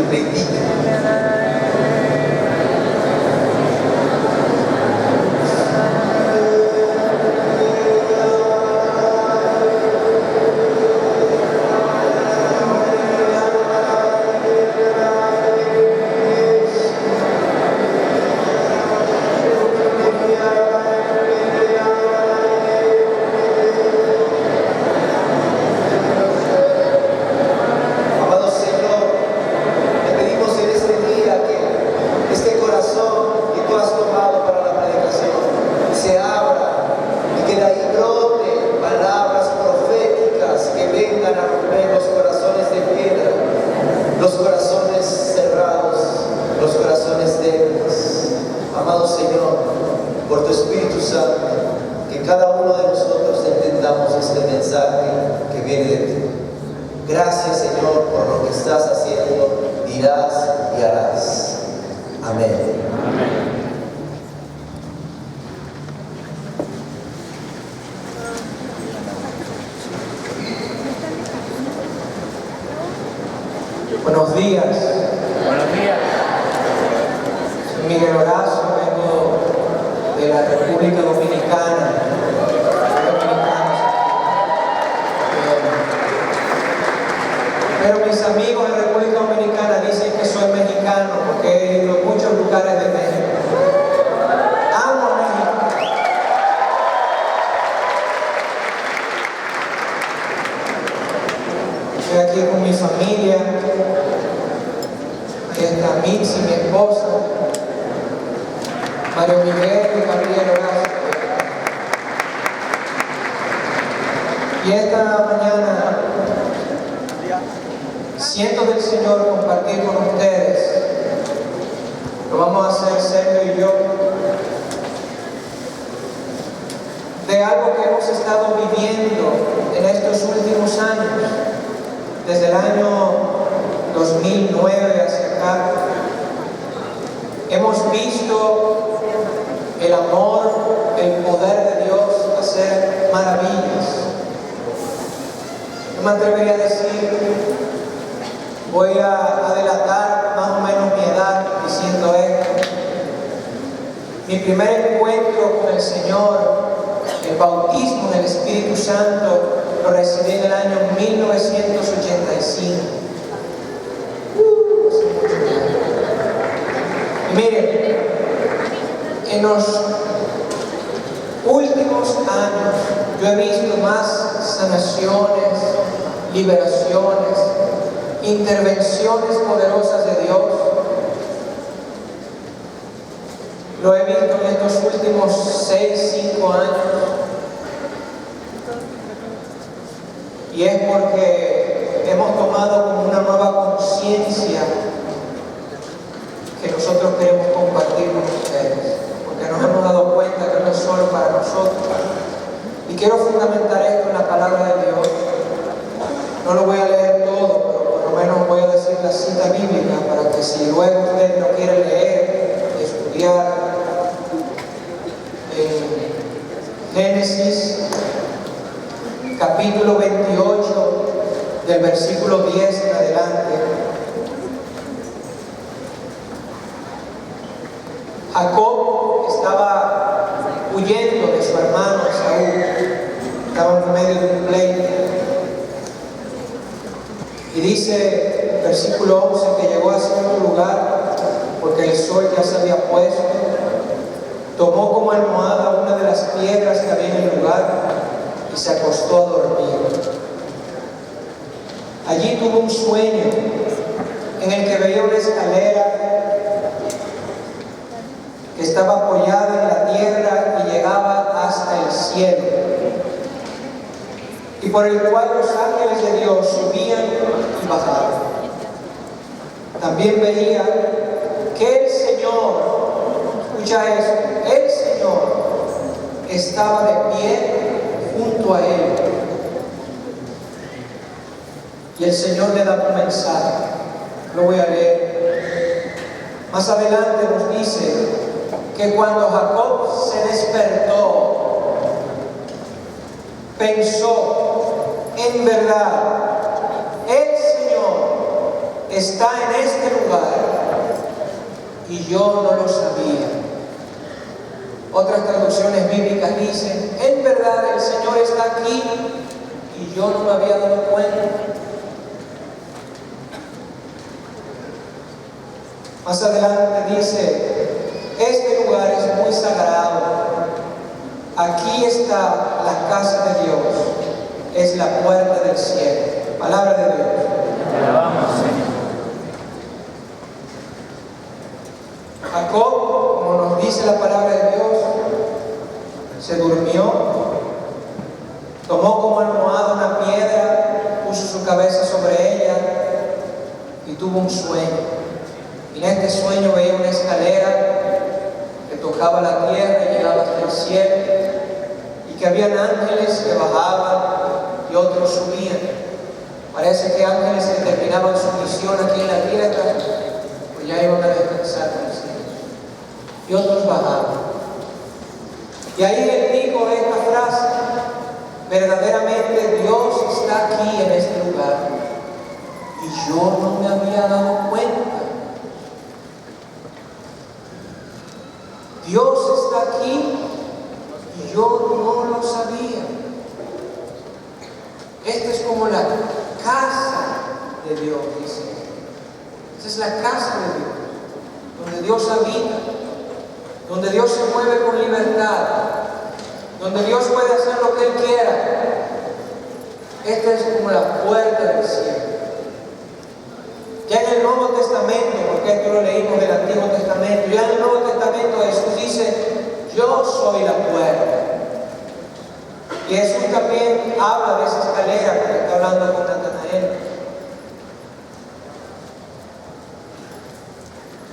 bendiga. Buenos días. Buenos días. Soy Miguel Horacio, vengo de la República Dominicana. Pero mis amigos en República Dominicana dicen que soy mexicano porque he ido a muchos lugares de México. Amo México. Estoy aquí con mi familia. Ahí está Mitzi, mi esposa, Mario Miguel y Gabriel Horacio. Y esta mañana siento del Señor compartir con ustedes. Lo vamos a hacer Sergio y yo, de algo que hemos estado viviendo en estos últimos años, desde el año 2009 hacia acá. Hemos visto el amor, el poder de Dios hacer maravillas. Yo me atrevería a decir, voy a adelantar más o menos mi edad diciendo esto. Mi primer encuentro con el Señor, el bautismo en el Espíritu Santo, lo recibí en el año 1985. Y miren, en los últimos años yo he visto más sanaciones, liberaciones, intervenciones poderosas de Dios. Lo he visto en estos últimos 6, 5 años. Y es porque hemos tomado como una nueva conciencia que nosotros queremos compartir con ustedes, porque nos hemos dado cuenta que no es solo para nosotros. Y quiero fundamentar esto en la palabra de Dios. No lo voy a leer todo, pero por lo menos voy a decir la cita bíblica para que si luego usted lo quiere leer y estudiar en Génesis capítulo 28 del versículo 10 en adelante. Jacob estaba huyendo de su hermano Esaú, estaba en medio de un pleito. Y dice el versículo 11 que llegó a cierto lugar porque el sol ya se había puesto, tomó como almohada una de las piedras que había en el lugar y se acostó a dormir. Allí tuvo un sueño en el que veía una escalera que estaba apoyada en la tierra y llegaba hasta el cielo, y por el cual los ángeles de Dios subían y bajaban. También veía que el Señor, escucha eso, el Señor estaba de pie junto a él. Y el Señor le da un mensaje. Lo voy a leer. Más adelante nos dice que cuando Jacob se despertó, pensó, en verdad, el Señor está en este lugar y yo no lo sabía. Otras traducciones bíblicas dicen, en verdad el Señor está aquí y yo no me había dado cuenta. Más adelante dice, este lugar es muy sagrado. Aquí está la casa de Dios. Es la puerta del cielo. Palabra de Dios. Te alabamos, Señor. Jacob, como nos dice la palabra de Dios, se durmió, tomó como almohada una piedra, puso su cabeza sobre ella y tuvo un sueño. Y en este sueño veía una escalera que tocaba la tierra y llegaba hasta el cielo, y que habían ángeles que bajaban y otros subían. Parece que ángeles que terminaban su misión aquí en la tierra, pues ya iban a descansar en el cielo, y otros bajaban. Y ahí él dijo esta frase: verdaderamente Dios está aquí en este lugar y yo no me había dado cuenta. Dios está aquí y yo no lo sabía. Esta es como la casa de Dios, dice. Esta es la casa de Dios, donde Dios habita, donde Dios se mueve con libertad, donde Dios puede hacer lo que Él quiera. Esta es como la puerta del cielo. Ya en el Nuevo Testamento, porque esto lo leímos del Antiguo Testamento, ya en el Nuevo Testamento Jesús dice, yo soy la puerta. Y Jesús también habla de esa escalera cuando está hablando con Natanael.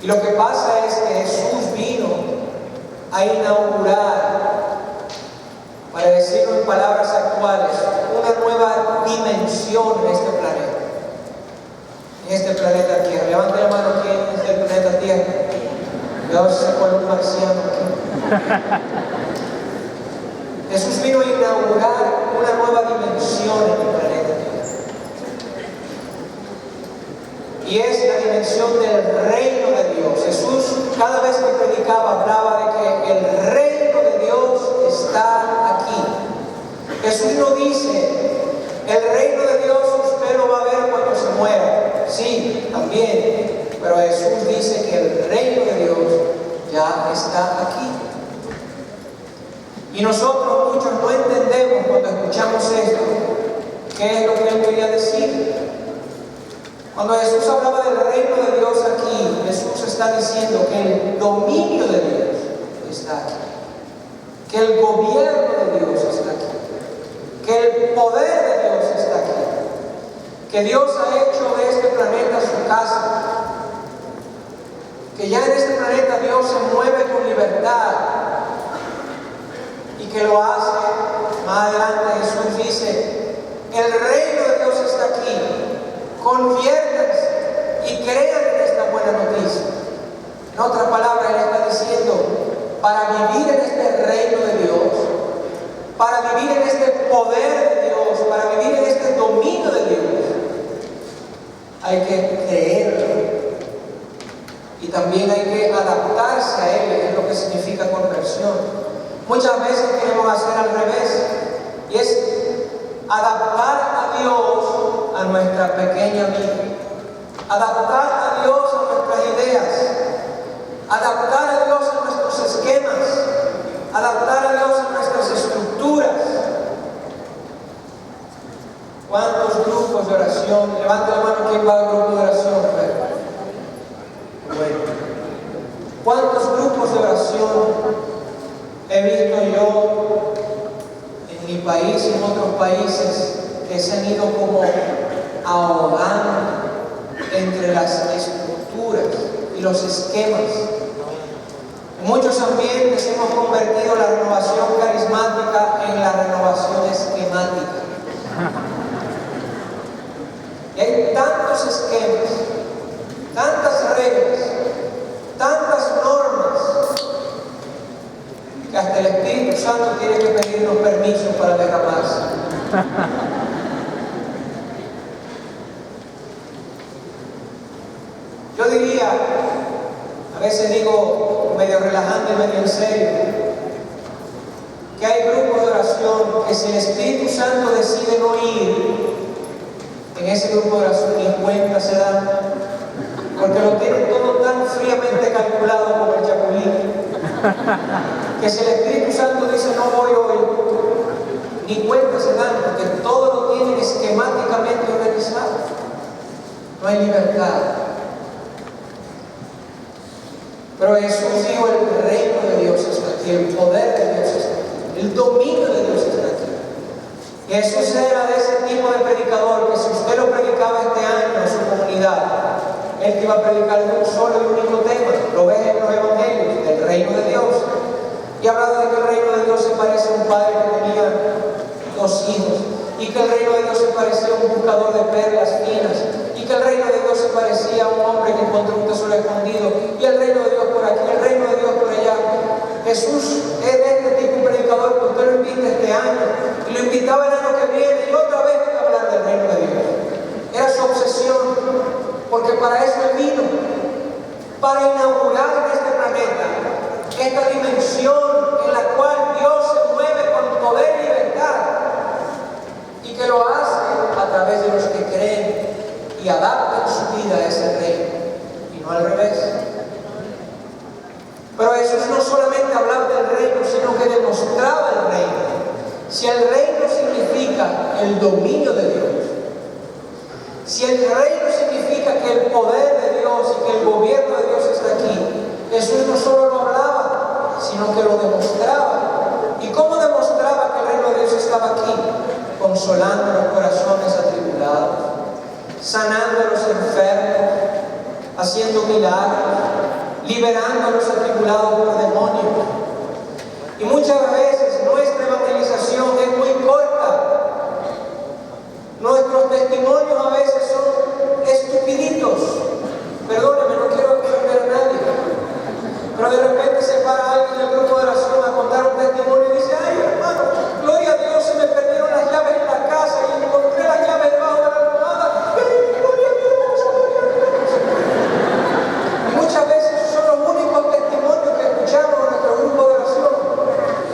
Y lo que pasa es que Jesús vino a inaugurar, para decirlo en palabras actuales, una nueva dimensión en este planeta. En este planeta Tierra. Levante la mano, ¿quién es del planeta Tierra? Cuidado si se pone un marciano aquí. Jesús vino a inaugurar una nueva dimensión en el planeta Tierra. Y es la dimensión del reino de Dios. Jesús, cada vez que predicaba, hablaba de que el reino de Dios está aquí. Jesús no dice, el reino de Dios usted lo va a ver cuando se muera. Sí, también, pero Jesús dice que el reino de Dios ya está aquí. Y nosotros muchos no entendemos cuando escuchamos esto, qué es lo que Él quería decir. Cuando Jesús hablaba del reino de Dios aquí, Jesús está diciendo que el dominio de Dios está aquí, que el gobierno de Dios está aquí, que el poder de Dios está aquí, que Dios ha hecho de este planeta su casa, que ya en este planeta Dios se mueve con libertad y que lo hace. Más adelante Jesús dice, el reino de Dios está aquí, conviértanse y crean en esta buena noticia. En otras palabras, Él está diciendo, para vivir en este reino de Dios, para vivir en este poder de Dios, para vivir en este dominio de Dios, hay que creer. Y también hay que adaptarse a Él, es lo que significa conversión. Muchas veces queremos hacer al revés, y es adaptar a Dios a nuestra pequeña vida, adaptar a Dios a nuestras ideas, adaptar a Dios a nuestros esquemas, adaptar a Dios a nuestras estructuras. ¿Cuántos grupos de oración? Levante la mano, ¿quién va al grupo de oración? Bueno, ¿cuántos grupos de oración he visto yo en mi país y en otros países que se han ido como ahogando entre las estructuras y los esquemas? En muchos ambientes hemos convertido la renovación carismática en la renovación esquemática. Y hay tantos esquemas, tantas reglas, tantas normas, que hasta el Espíritu Santo tiene que pedirnos permiso para derramarse. Yo diría, a veces digo medio relajante, medio en serio, que hay grupos de oración que si el Espíritu Santo decide no ir, en ese grupo de oración ni cuenta se dan, porque lo tienen todo tan fríamente calculado como el chapulín, que si el Espíritu Santo dice no voy hoy, ni cuenta se dan, porque todo lo tienen esquemáticamente organizado. No hay libertad. Pero Jesús dijo: el reino de Dios está aquí, el poder de Dios está aquí, el dominio de Dios está aquí. Y Jesús era de ese tipo de predicador que si usted lo predicaba este año en su comunidad, él te iba a predicar de un solo y único tema. Lo ves en los evangelios, del reino de Dios. Y hablaba de que el reino de Dios se parece a un padre que tenía 2 hijos, y que el reino de Dios se parecía a un buscador de perlas finas, y que el reino de Dios se parecía a un hombre que encontró un tesoro escondido, y el reino de Dios por aquí, el reino de Dios por allá. Jesús es de este tipo de predicador que usted lo invita este año, y lo invitaba el año que viene, y otra vez a hablar del reino de Dios. Era su obsesión, porque para eso él vino, para inaugurar en este planeta esta dimensión en la cual Dios se mueve con poder y libertad, y que lo hace a través de los que creen y adaptan su vida a ese reino, y no al revés. Pero Jesús no solamente hablaba del reino, sino que demostraba el reino. Si el reino significa el dominio de Dios, si el reino significa que el poder de Dios y que el gobierno de Dios está aquí, Jesús no solo lo hablaba, sino que lo demostraba. ¿Y cómo demostraba que el reino de Dios estaba aquí? Consolando los corazones atribulados, sanando a los enfermos, haciendo milagros, liberando a los atribulados por demonios. Y muchas veces nuestra evangelización es muy corta. Nuestros testimonios a veces son estupiditos. Perdóneme, no quiero ofender a nadie, pero de repente se para alguien en el grupo de oración a contar un testimonio y dice: ay, hermano, gloria a Dios, se me perdieron las llaves en la casa y encontré las llaves debajo de la almohada. Gloria a Dios, gloria a Dios. Y muchas veces son los únicos testimonios que escuchamos en nuestro grupo de oración.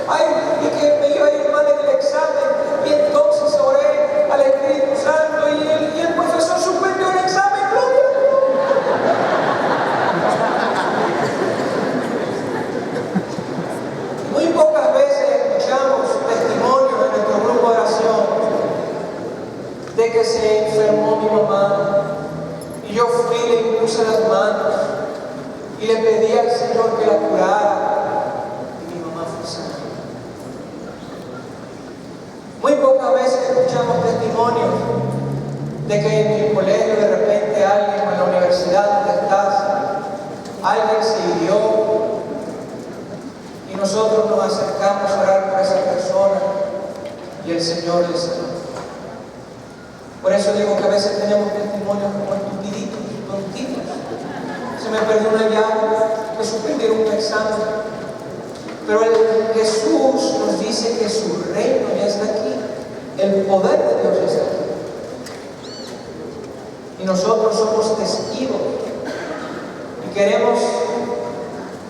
Ay, y que me iba a ir mal en el examen, y entonces oré al Espíritu Santo y el profesor suspendió el examen. Gloria a Dios. Muy pocas veces escuchamos testimonios en nuestro grupo de oración de que se enfermó mi mamá y yo fui y le impuse las manos y le pedí al Señor que la curara y mi mamá fue sana. Muy pocas veces escuchamos testimonios de que en el colegio de repente alguien, o en la universidad donde estás, alguien se hirió y nosotros nos acercamos a orar por esa persona y el Señor le sanó. Por eso digo que a veces tenemos testimonios como estupiditos, tontitos. Se me perdió una llave, me suspendieron un examen. Pero Jesús nos dice que su reino ya está aquí. El poder de Dios ya está aquí. Y nosotros somos testigos. Y queremos,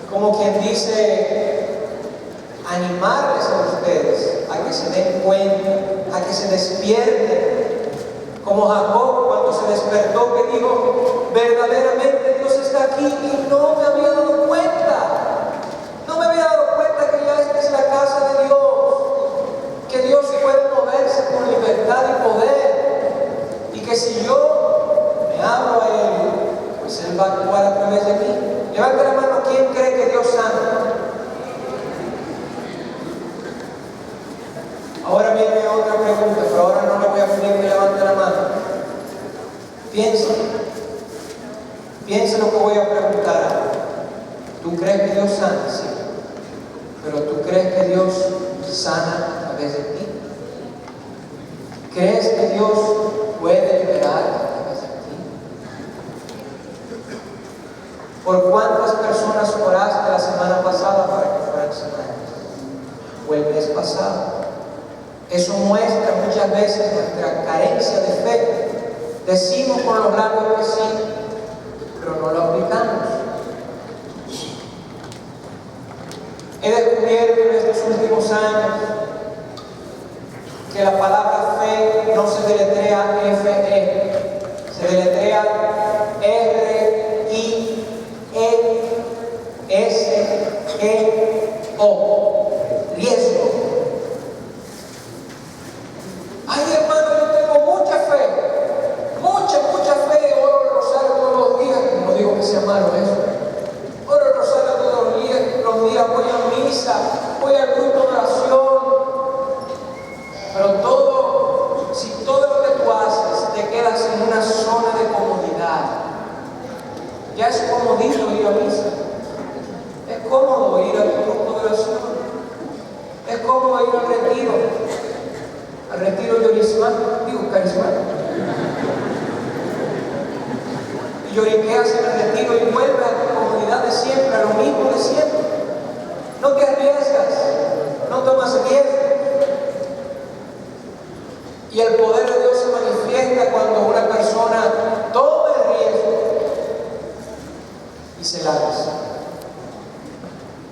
como quien dice, animarles a ustedes a que se den cuenta, a que se despierten. Como Jacob cuando se despertó, que dijo: verdaderamente Dios está aquí, y no me había dado cuenta. No me había dado cuenta que ya esta es la casa de Dios, que Dios puede moverse con libertad y poder, y que si yo me abro a Él, pues Él va a actuar a través de mí. Levante la mano, ¿quién cree que Dios sana? Ahora viene otra pregunta, pero ahora no le voy a pedir que levante la mano. Piensa lo que voy a preguntar. ¿Tú crees que Dios sana? Sí. Pero ¿tú crees que Dios sana a través de ti? ¿Crees que Dios puede liberar a través de ti? ¿Por cuántas personas oraste la semana pasada para que fueran sanadas? ¿O el mes pasado? Eso muestra muchas veces nuestra carencia de fe. Decimos con los labios que sí, pero no lo estos últimos años que la palabra fe no se deletrea F-E, se deletrea R-I-E-S-G-O. Riesgo. Ay, hermano, yo tengo mucha fe, mucha fe, oro el rosario todos los días. No digo que sea malo eso. Oro el rosario todos los días, voy a misa, voy al grupo de oración. Pero si todo lo que tú haces te quedas en una zona de comodidad, ya es comodito ir a misa, es cómodo ir al grupo de oración, es cómodo ir al retiro carismático. Y lloriqueas en el retiro y vuelves a tu comodidad de siempre, a lo mismo de siempre. No te arriesgas, no tomas riesgo. Y el poder de Dios se manifiesta cuando una persona toma el riesgo y se lanza.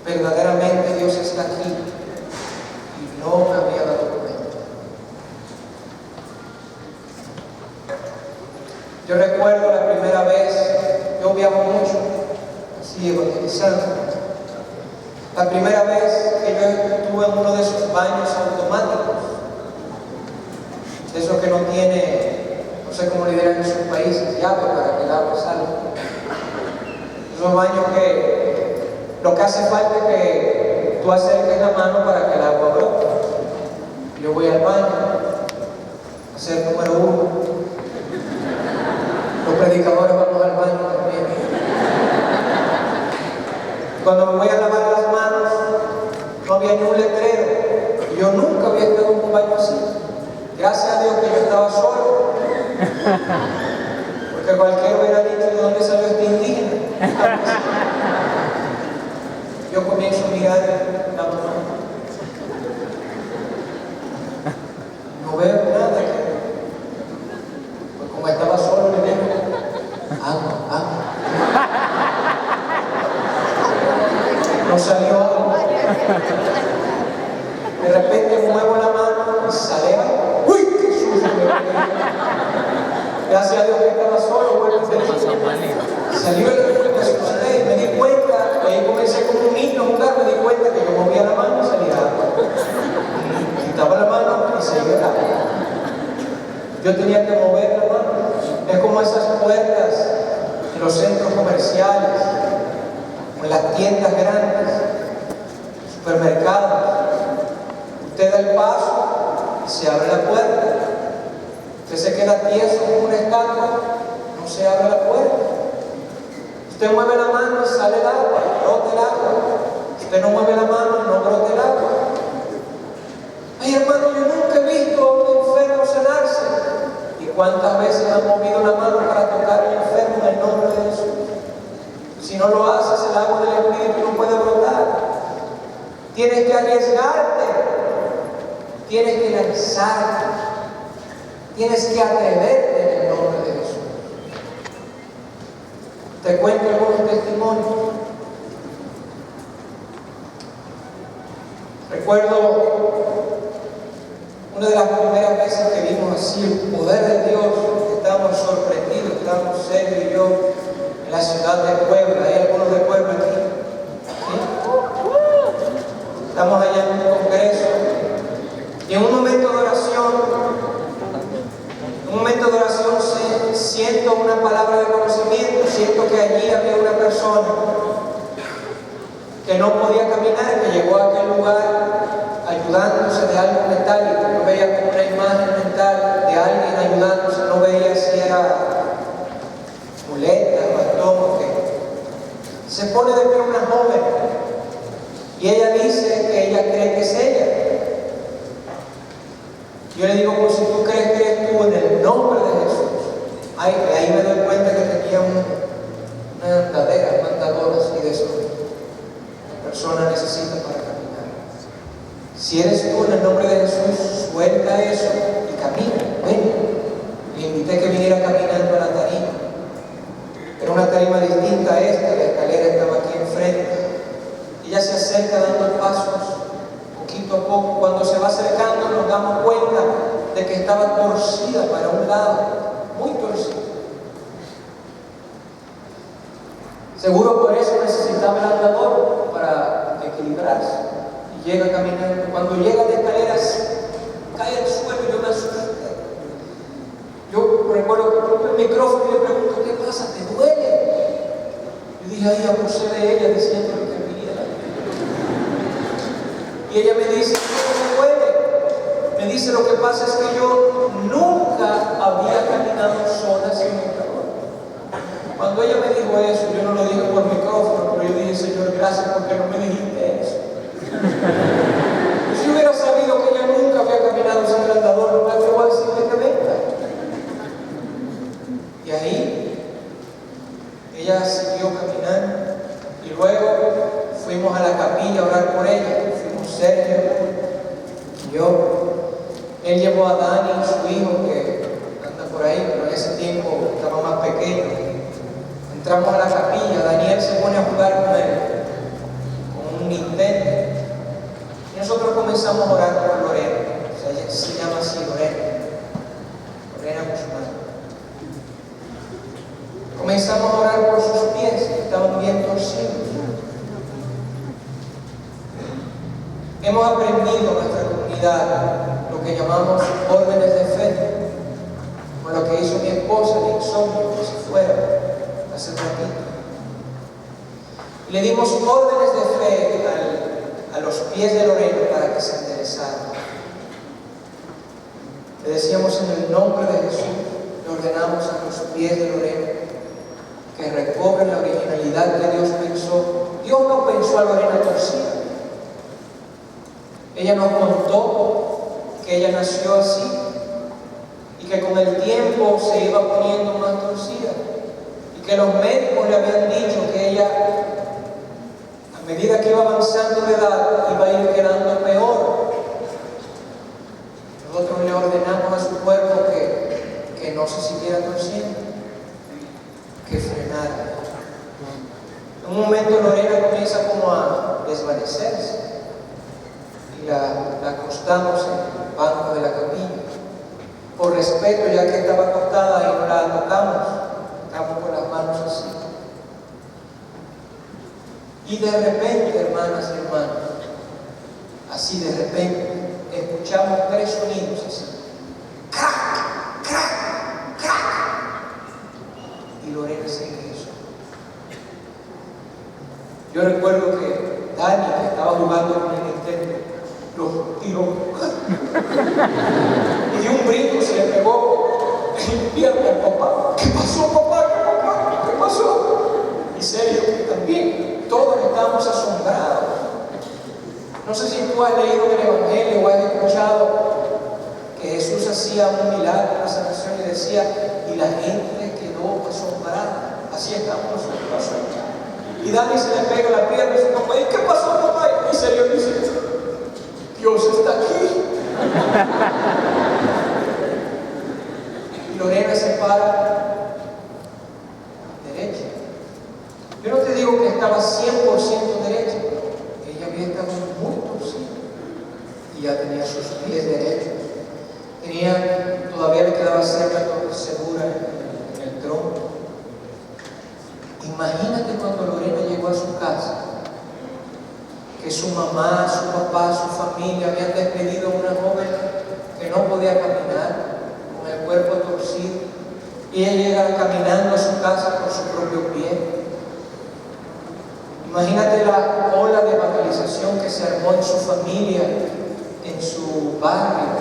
Verdaderamente Dios está aquí y no me había dado cuenta. Yo recuerdo la primera vez, yo viajo mucho, así evangelizando. La primera vez que yo estuve en uno de esos baños automáticos, de esos que no tiene, no sé cómo le dirán en sus países, llave para que el agua salga. Esos baños que lo que hace falta es que tú acerques la mano para que el agua brote. Yo voy al baño, a ser número 1. Los predicadores vamos al baño también. Cuando me voy a lavar las manos, no había ni un letrero. Yo nunca había estado en un baño así. Gracias a Dios que yo estaba solo. Porque cualquiera hubiera dicho, ¿de dónde salió este indígena? Yo comienzo a mirar la mano. No veo nada. Pues como estaba solo, le digo, agua. No salió agua. De repente muevo la mano y sale agua. ¡Uy! ¡Qué sucio! Gracias a Dios que estaba solo, vuelvo a salir. Salió el me asusté y me di cuenta, ahí comencé como un niño a jugar, me di cuenta que yo movía la mano y salía agua. Quitaba la mano y seguía el agua. Yo tenía que mover la mano. Es como esas puertas en los centros comerciales, en las tiendas grandes, supermercados. Usted da el paso y se abre la puerta. Usted se queda tieso como una estatua, no se abre la puerta. Usted mueve la mano y sale el agua, brota el agua. Usted no mueve la mano y no brota el agua. Ay, hermano, yo nunca he visto a un enfermo sanarse. ¿Y cuántas veces han movido la mano para tocar al enfermo en el nombre de Jesús? Si no lo haces, el agua del Espíritu no puede brotar. Tienes que arriesgarte. Tienes que lanzarte. Tienes que atreverte en el nombre de Jesús. Te cuento algunos testimonios. Recuerdo una de las primeras veces que vimos así el poder de Dios, estábamos sorprendidos, estábamos Sergio y yo en la ciudad de Puebla. Hay algunos de Puebla aquí. ¿Sí? Estamos allá en un congreso y en un momento de oración, siento una palabra de conocimiento, siento que allí había una persona que no podía caminar, que llegó a aquel lugar ayudándose de algo metálico. Yo veía como una imagen mental de alguien ayudándose, no veía si era muleta, bastón o qué. Se pone de pie una joven y ella dice que ella cree que es ella. Yo le digo, pues si tú crees que eres tú, en el nombre de Jesús. Ahí me doy cuenta que tenía una andadera, mandadoras y de eso. La persona necesita para caminar. Si eres tú, en el nombre de Jesús, suelta eso y camina. Ven. Le invité que viniera caminando a la tarima. Era una tarima distinta a esta, la escalera estaba aquí enfrente. Ella se acerca dando pasos poquito a poco, cuando se va acercando, nos damos cuenta de que estaba torcida para un lado, muy torcida. Seguro por eso necesitaba el andador para equilibrarse. Y llega caminando. Cuando llega de escaleras, cae al suelo y yo me asusté. Yo recuerdo que rompe el micrófono y le pregunto, ¿qué pasa? ¿Te duele? Yo dije, ay, abusé de ella diciendo lo que viniera. Y ella me dice, ¿no me duele? Me dice, lo que pasa es que yo nunca había caminado sola sin mi andador. Cuando ella me dijo eso, yo no lo dije por micrófono, pero yo dije, Señor, gracias porque no me dijiste eso. Si hubiera sabido que ella nunca había caminado sin el andador, no me atrevo a decirle que venga. Y ahí, ella siguió caminando y luego fuimos a la capilla a orar por ella. Fuimos Sergio y yo. Él llevó a Dani, su hijo, que anda por ahí, pero en ese tiempo estaba más pequeño. Entramos a la capilla, Daniel se pone a jugar con él, con un Nintendo. Y nosotros comenzamos a orar por Lorena. O sea, ella se llama así, Lorena Guzmán. Comenzamos a orar por sus pies, que estaban bien torcidos. Hemos aprendido en nuestra comunidad lo que llamamos órdenes de fe, con lo que hizo mi esposa, el insomnio, que se fuera hace un ratito. Y le dimos órdenes de fe a los pies de Lorena para que se enderezaran. Le decíamos en el nombre de Jesús, le ordenamos a los pies de Lorena que recobren la originalidad que Dios pensó. Dios no pensó a Lorena torcida. Ella nos contó que ella nació así y que con el tiempo se iba poniendo más torcida y que los médicos le habían dicho que ella, a medida que iba avanzando de edad, iba a ir quedando peor. Nosotros le ordenamos a su cuerpo que no se siguiera torciendo, que frenara. En un momento Lorena comienza como a desvanecerse y la acostamos en el banco de la capilla. Por respeto, ya que estaba acostada y no la tocamos, estamos con las manos así. Y de repente, hermanas y hermanos, así de repente, escuchamos tres sonidos así. ¡Crack! ¡Crack! ¡Crack! Y Lorena se ingresó. Yo recuerdo que Dani, que estaba jugando con el Nintendo, lo tiró y dio un brinco, se le pegó en la pierna al papá. ¿Qué pasó, papá? ¿Qué pasó? Y Sergio también. Todos estábamos asombrados. No sé si tú has leído en el Evangelio o has escuchado que Jesús hacía un milagro, una sanación, y decía, y la gente quedó asombrada. Así estamos nosotros asombrados. Y Dani se le pega la pierna y dice, papá, ¿y qué pasó, papá? Y Sergio dice, Dios está aquí. Y Lorena se para derecha. Yo no te digo que estaba 100% derecha, pero ella había estado muy torcida y ya tenía sus pies derechos. Todavía le quedaba cerca, segura en el tronco. Imagínate cuando Lorena llegó a su casa, que su mamá, su papá, su familia habían despedido a una joven que no podía caminar, con el cuerpo torcido, y ella llega caminando a su casa por su propio pie. Imagínate la ola de evangelización que se armó en su familia, en su barrio,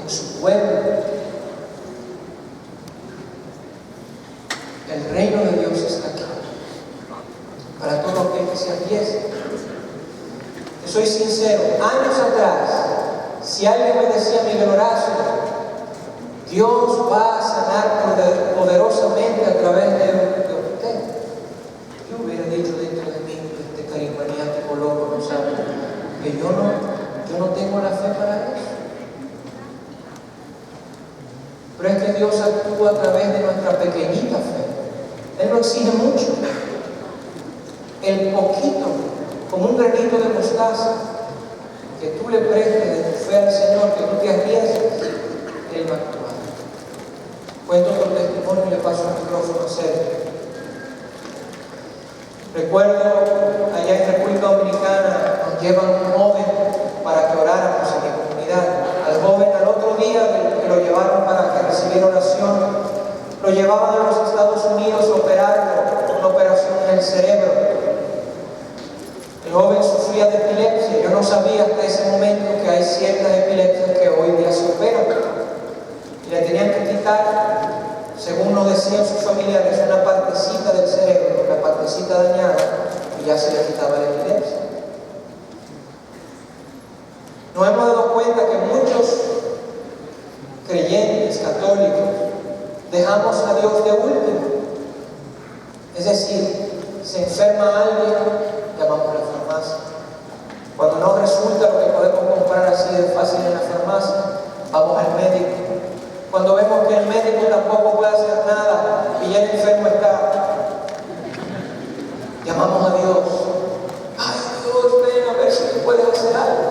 en su pueblo. El reino de Dios está aquí, para todo aquel que se arriesgue. Soy sincero, años atrás, si alguien me decía, Miguel Horacio, Dios va a sanar poderosamente a través de usted, yo hubiera dicho dentro de mí, este carismático loco no sabe, que yo no tengo la fe para eso. Pero es que Dios actúa a través de nuestra pequeñita fe. Él no exige mucho. El poquito, como un granito de mostaza, que tú le prestes de tu fe al Señor, que tú te arriesgues, Él va a actuar. Cuento con testimonio y le paso el micrófono a Sergio. Recuerdo allá en República Dominicana nos llevan un joven para que oráramos en mi comunidad. Al joven al otro día que lo llevaron para que recibiera oración, lo llevaban a los Estados Unidos a operarlo, una operación en el cerebro. El joven sufría de epilepsia. Yo no sabía hasta ese momento que hay ciertas epilepsias que hoy día se operan. Y le tenían que quitar, según nos decían sus familiares, una partecita del cerebro, la partecita dañada, y ya se le quitaba la epilepsia. Nos hemos dado cuenta que muchos creyentes católicos dejamos a Dios de último. Es decir, se enferma alguien, llamamos a la farmacia. Cuando no resulta lo que podemos comprar así de fácil en la farmacia, vamos al médico. Cuando vemos que el médico tampoco puede hacer nada y ya el enfermo está, llamamos a Dios. Ay, Dios, ven a ver si tú puedes hacer algo.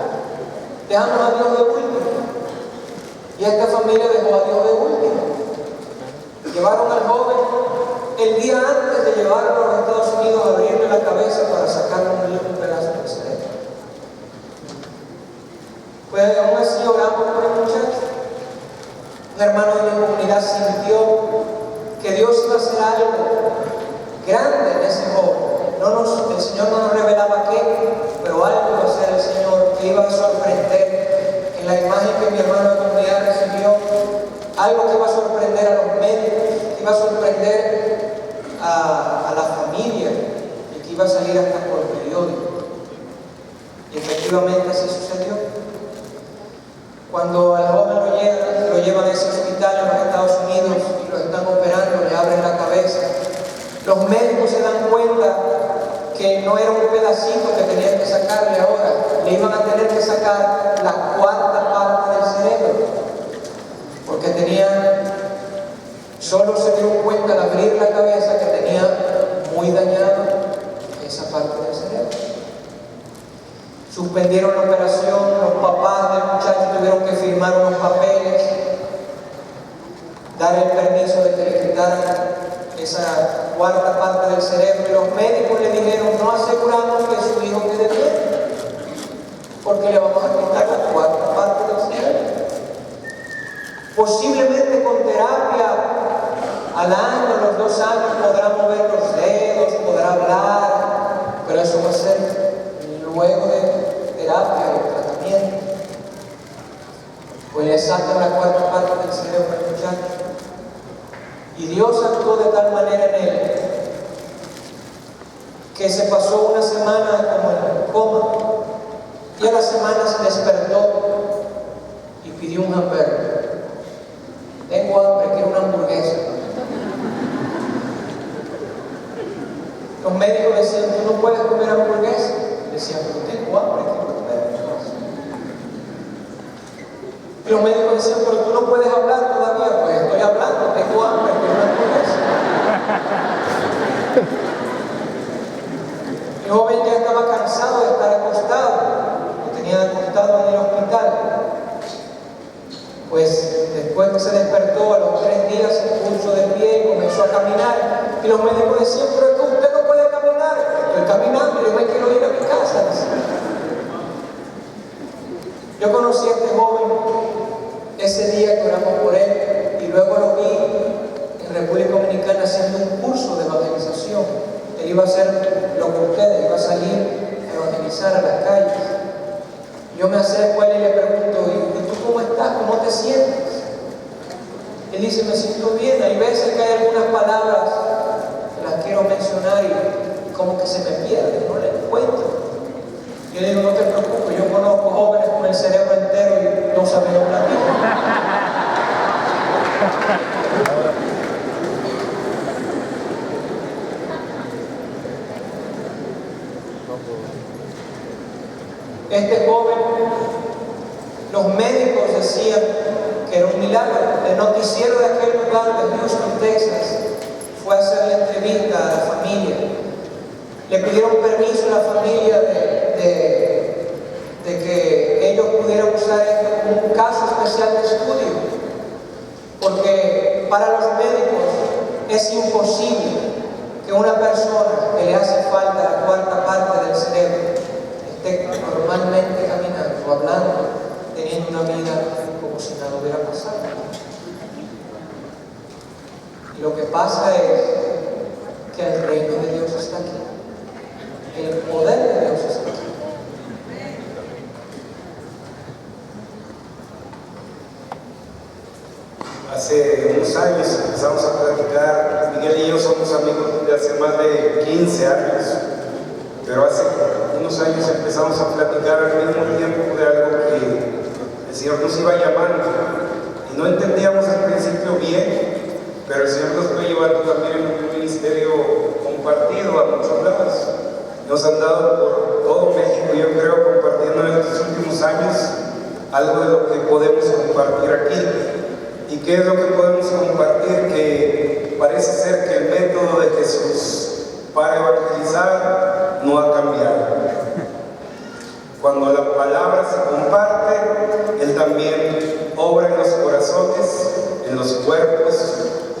Dejamos a Dios de último. Y esta familia dejó a Dios de último. Llevaron al joven el día antes de llevarlo a los Estados Unidos a abrirle la cabeza para sacarle un pedazo del cerebro. Pues aún así oramos por el muchacho. Un hermano de mi comunidad sintió que Dios iba a hacer algo grande en ese joven. El Señor no nos revelaba qué, pero algo iba a hacer el Señor que iba a sorprender. En la imagen que mi hermano de comunidad recibió, algo que iba a sorprender a los médicos, que iba a sorprender a la familia y que iba a salir hasta por el periódico. Y efectivamente así sucedió. Cuando al joven lo llevan a ese hospital en los Estados Unidos y lo están operando, le abren la cabeza, los médicos se dan cuenta que no era un pedacito que tenían que sacarle ahora, le iban a tener que sacar la cuarta parte del cerebro, porque solo se dieron cuenta al abrir la cabeza que tenía muy dañada esa parte del cerebro. Suspendieron la operación, los papás del muchacho tuvieron que firmar unos papeles, dar el permiso de que le quitaran esa cuarta parte del cerebro, y los médicos le dijeron: no aseguramos que su hijo quede bien, porque le vamos a quitar la cuarta parte del cerebro. Posiblemente con terapia al año, los 2 años, podrá mover los dedos, podrá hablar, pero eso va a ser luego de terapia y tratamiento. Pues le sacan la cuarta parte del cerebro al muchacho. Y Dios actuó de tal manera en él que se pasó una semana como en coma, y a la semana se despertó y pidió un hamburger. Tengo hambre, quiero una hamburguesa. Los médicos decían: tú no puedes comer hamburguesa. Decían: pero tengo hambre, quiero comer hamburguesa. Y los médicos decían: pero tú no puedes hablar todavía. Pues estoy hablando, tengo hambre, quiero una hamburguesa. El joven ya estaba cansado de estar acostado, lo tenían acostado en el hospital. Pues después que se despertó, a los 3 días se puso de pie y comenzó a caminar. Y los médicos decían: pero es que usted no puede caminar. Estoy caminando, yo me quiero ir a mi casa. Yo conocí a este joven ese día que oramos por él, y luego lo vi en República Dominicana haciendo un curso de evangelización. Él iba a hacer lo que ustedes, iba a salir a evangelizar a las calles. Yo me acerco a él y le pregunto: ¿y tú cómo estás? ¿Cómo te sientes? Él dice: me siento bien. Hay veces que hay algunas palabras que las quiero mencionar y como que se me pierden, no las encuentro. Yo digo: no te preocupes, yo conozco jóvenes con el cerebro entero y no saben hablar bien. Este joven, los médicos decían que era un milagro. El noticiero de aquel lugar de Houston, Texas, fue a hacer la entrevista a la familia. Le pidieron permiso a la familia de que clase especial de estudio, porque para los médicos es imposible que una persona que le hace falta la cuarta parte del cerebro esté normalmente caminando o hablando, teniendo una vida como si nada hubiera pasado. Y lo que pasa es que el reino de Dios está aquí, el poder de Dios está aquí. Hace unos años empezamos a platicar, Miguel y yo somos amigos de hace más de 15 años, pero hace unos años empezamos a platicar al mismo tiempo de algo que el Señor nos iba llamando y no entendíamos al principio bien, pero el Señor nos fue llevando también en un ministerio compartido a muchos lados. Nos han dado por todo México, yo creo, compartiendo en estos últimos años algo de lo que podemos compartir aquí. ¿Y qué es lo que podemos compartir? Que parece ser que el método de Jesús para evangelizar no ha cambiado. Cuando la palabra se comparte, Él también obra en los corazones, en los cuerpos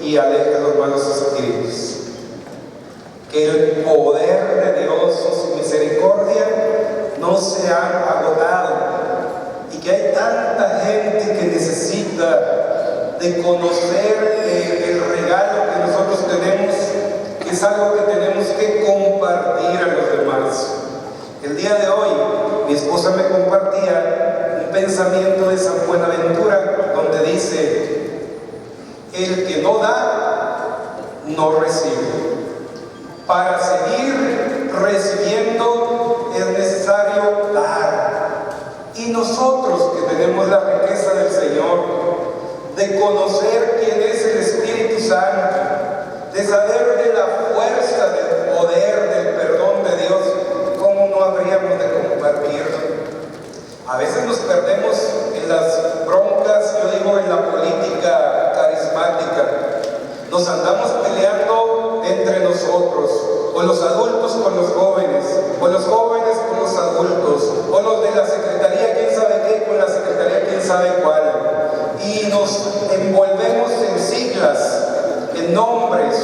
y aleja los malos espíritus. Que el poder de Dios y su misericordia no se han agotado y que hay tanta gente que necesita de conocer el regalo que nosotros tenemos, que es algo que tenemos que compartir a los demás. El día de hoy, mi esposa me compartía un pensamiento de San Buenaventura, donde dice: el que no da, no recibe. Para seguir recibiendo es necesario dar. Y nosotros que tenemos la riqueza del Señor, de conocer quién es el Espíritu Santo, de saber de la fuerza, del poder, del perdón de Dios, ¿cómo no habríamos de compartirlo? A veces nos perdemos en las broncas, yo digo en la política carismática. Nos andamos peleando entre nosotros, o los adultos con los jóvenes, o los jóvenes con los adultos, o los de la secretaría quién sabe qué con la secretaría quién sabe cuál. Y nos envolvemos en siglas, en nombres,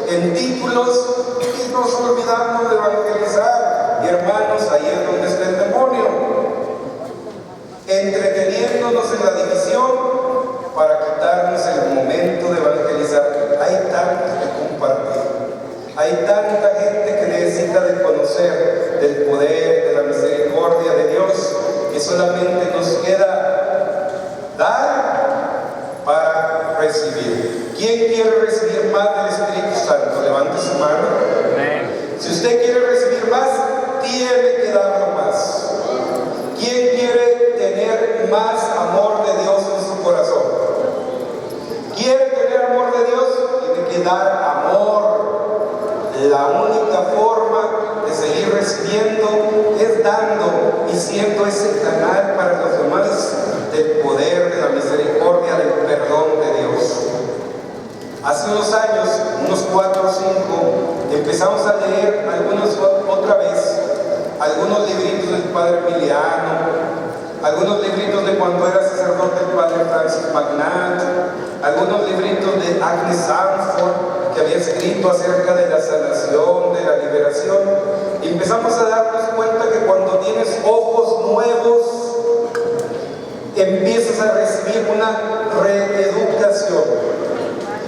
en títulos, y nos olvidamos de evangelizar. Y hermanos, ahí es donde está el demonio, entreteniéndonos en la división para quitarnos el momento de evangelizar. Hay tanto que compartir, hay tanta gente que necesita de conocer del poder, de la misericordia de Dios, que solamente nos queda dar para recibir. ¿Quién quiere recibir más del Espíritu Santo? Levante su mano. Amén. Si usted quiere recibir más, tiene que darlo más. ¿Quién quiere tener más amor de Dios en su corazón? ¿Quiere tener amor de Dios? Tiene que dar amor. La única forma de seguir recibiendo es dando y siendo ese canal para los demás del poder, de la misericordia, del perdón de Dios. Hace unos años, unos 4 o 5, empezamos a leer otra vez algunos libritos del Padre Emiliano, algunos libritos de cuando era sacerdote el Padre Francis Magnat, algunos libritos de Agnes Sanford, que había escrito acerca de la sanación, de la liberación, y empezamos a darnos cuenta que cuando tienes ojos nuevos, empiezas a recibir una reeducación.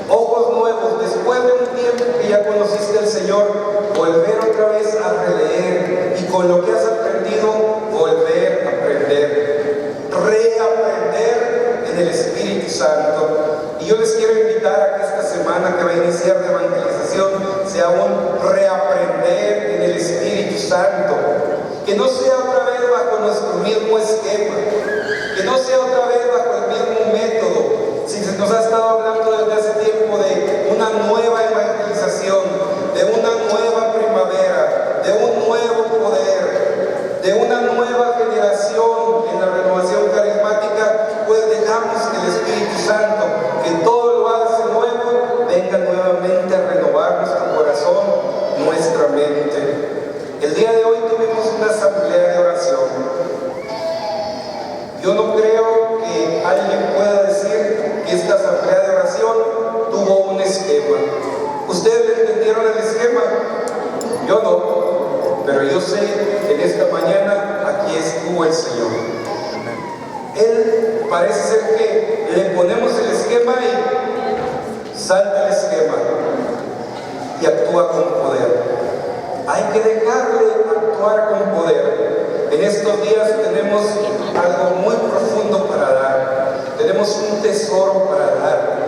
Ojos nuevos, después de un tiempo que ya conociste al Señor, volver otra vez a releer y con lo que has aprendido, volver a aprender, reaprender en el Espíritu Santo. Y yo les quiero invitar a que esta semana que va a iniciar de evangelización sea un reaprender en el Espíritu Santo, que no sea otra vez bajo nuestro mismo esquema, que no sea otra vez bajo el mismo método. Si se nos ha estado hablando desde hace tiempo de una nueva evangelización, de una nueva primavera, de un nuevo poder, de una nueva generación en la renovación carismática, pues dejamos que el Espíritu Santo, que todo lo hace nuevo, venga nuevamente a renovar nuestro corazón, nuestra mente. El día de hoy tuvimos una asamblea de oración. Yo no creo que pero yo sé que en esta mañana aquí estuvo el Señor. Él parece ser que le ponemos el esquema y salta el esquema y actúa con poder. Hay que dejarle actuar con poder. En estos días tenemos algo muy profundo para dar. Tenemos un tesoro para dar.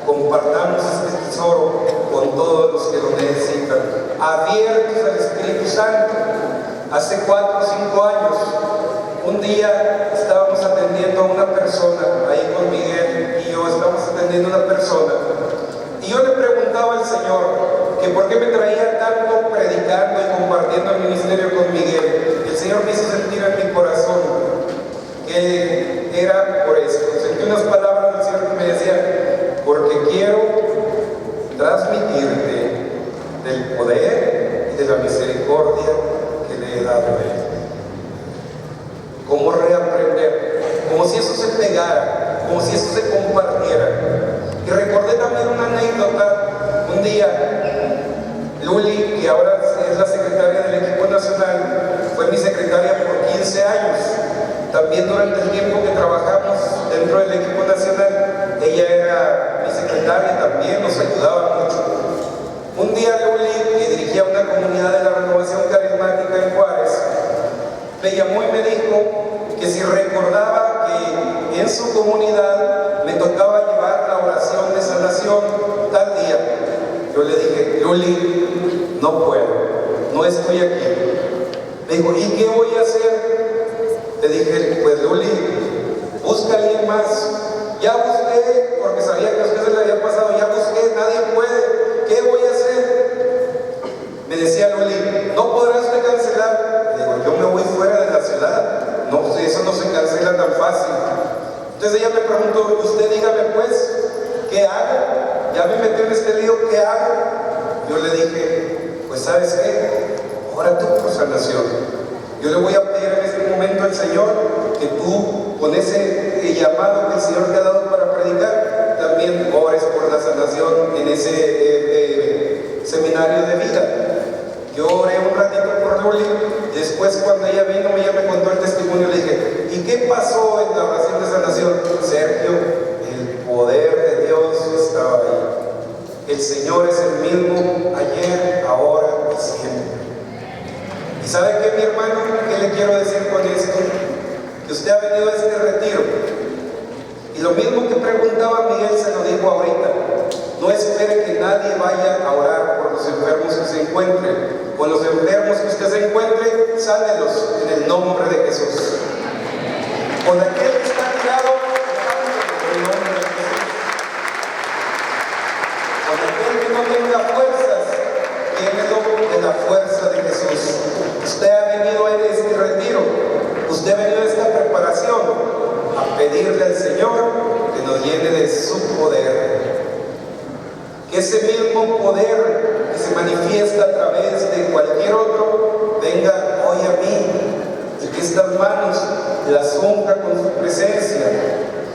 Compartamos este tesoro con todos los que lo necesitan. Abiertos al Espíritu Santo. Hace 4 o 5 años, un día estábamos atendiendo a una persona, ahí con Miguel y yo estábamos atendiendo a una persona. Y yo le preguntaba al Señor que por qué me traía tanto predicando y compartiendo el ministerio con Miguel. El Señor me hizo sentir en mi corazón que era por esto. Sentí unas palabras del Señor que me decían: porque quiero transmitirte del poder y de la misericordia que le he dado a Él. Cómo reaprender, como si eso se pegara, como si eso se compartiera. Y recordé también una anécdota. Un día, Luli, que ahora es la secretaria del equipo nacional, fue mi secretaria por 15 años. También durante el tiempo que trabajamos dentro del equipo nacional, ella era mi secretaria, también nos ayudaba mucho. Un día Luli, que dirigía una comunidad de la Renovación Carismática en Juárez, me llamó y me dijo que si recordaba que en su comunidad me tocaba llevar la oración de sanación tal día. Yo le dije: Luli, no puedo, no estoy aquí. Me dijo: ¿y qué voy a hacer? Le dije: pues Luli, busca a alguien más. Ya busqué, porque sabía que a usted se le había pasado, ya busqué, nadie puede. ¿Qué voy a hacer? Me decía Luli: ¿no podrás usted cancelar? Le digo: yo me voy fuera de la ciudad. No, pues eso no se cancela tan fácil. Entonces ella me preguntó: usted dígame pues, ¿qué hago? Ya me metí en este lío, ¿qué hago? Yo le dije: pues ¿sabes qué? Ora tú por sanación. Yo le voy a pedir en este momento al Señor que tú, con ese llamado que el Señor te ha dado para predicar, también ores por la sanación en ese seminario de vida. Yo oré un ratito por Luli. Después, cuando ella vino, ella me contó el testimonio. Le dije: ¿y qué pasó en la oración de sanación? Sergio, el poder de Dios estaba ahí. El Señor es el mismo ayer, ahora y siempre. ¿Y sabe qué, mi hermano? ¿Qué le quiero decir con esto? Que usted ha venido a este retiro. Y lo mismo que preguntaba Miguel se lo digo ahorita. No espere que nadie vaya a orar por los enfermos que se encuentren. Con los enfermos que usted se encuentre, sánelos en el nombre de Jesús. Con aquel que está tirado, en el nombre de Jesús. Con aquel que no tenga fuerzas, llénelo de la fuerza de Jesús. Usted ha venido a este retiro, usted ha venido a esta preparación a pedirle al Señor que nos llene de su poder. Que ese mismo poder que se manifiesta a través de cualquier otro venga hoy a mí, y que estas manos las unja con su presencia,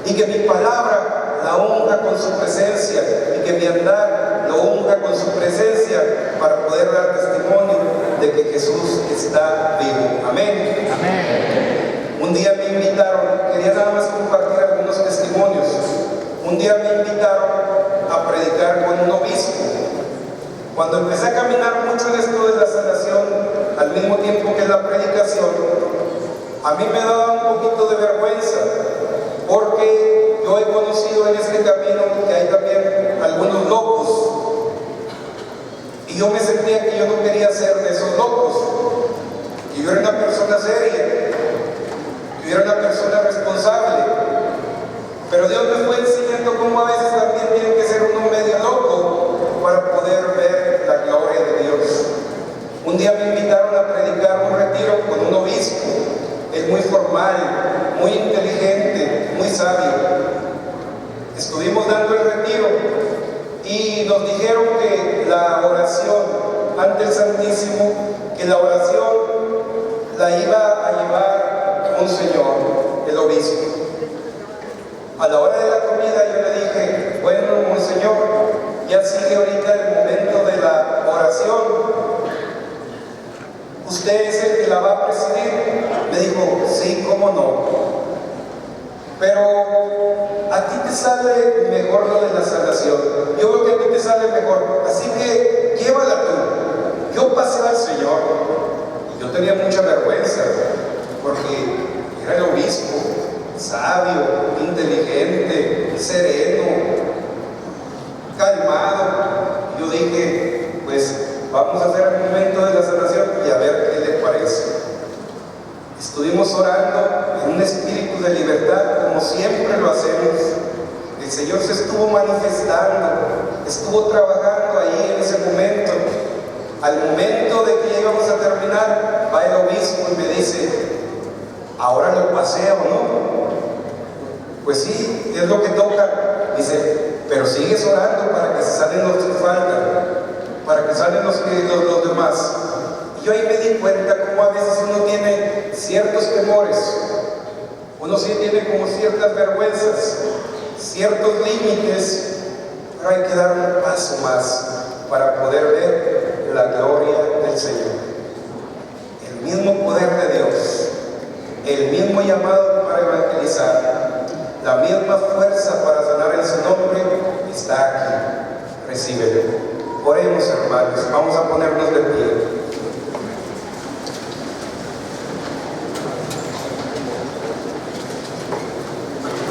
y que mi palabra la unja con su presencia, y que mi andar lo unja con su presencia, para poder dar testimonio de que Jesús está vivo. Amén. Amén. Un día me invitaron, quería nada más compartir algunos testimonios. Un día me invitaron a predicar con un obispo. Cuando empecé a caminar mucho en esto de la sanación, al mismo tiempo que la predicación, a mí me daba un poquito de vergüenza, porque yo he conocido en este camino que hay también algunos locos, y yo me sentía que yo no quería ser de esos locos. Y yo era una persona seria, yo era una persona responsable, pero Dios me fue enseñando cómo a veces también tiene que ser uno medio loco para poder ver la gloria de Dios. Un día me invitaron a predicar un retiro con un obispo. Es muy formal, muy inteligente, muy sabio. Estuvimos dando el retiro y nos dijeron que la oración ante el Santísimo, que la oración la iba a llevar un señor, el obispo. A la hora de la comida yo le dije: bueno, monseñor, ya sigue ahorita el momento de la oración. ¿usted es el que la va a presidir? Me dijo, sí, cómo no. Pero a ti te sale mejor lo de la salvación. Yo creo que a ti te sale mejor. Así que llévala tú. Yo pasé al Señor y yo tenía mucha vergüenza porque era el obispo, sabio, inteligente, sereno, calmado. Yo dije, pues vamos a hacer el momento de la salvación y a ver qué le parece. Estuvimos orando en un espíritu de libertad, como siempre lo hacemos. El Señor se estuvo manifestando, estuvo trabajando ahí en ese momento. Al momento de que ya íbamos a terminar, va el obispo y me dice, ¿ahora lo paseo, no? Pues sí, es lo que toca. Dice, pero sigues orando para que se salen los que faltan, para que salen los demás. Y yo ahí me di cuenta cómo a veces uno tiene ciertos temores, uno sí tiene como ciertas vergüenzas, ciertos límites, pero hay que dar un paso más para poder ver la gloria del Señor. El mismo poder de Dios, el mismo llamado para evangelizar, la misma fuerza para sanar en su nombre está aquí. Recíbelo. Oremos, hermanos, vamos a ponernos de pie.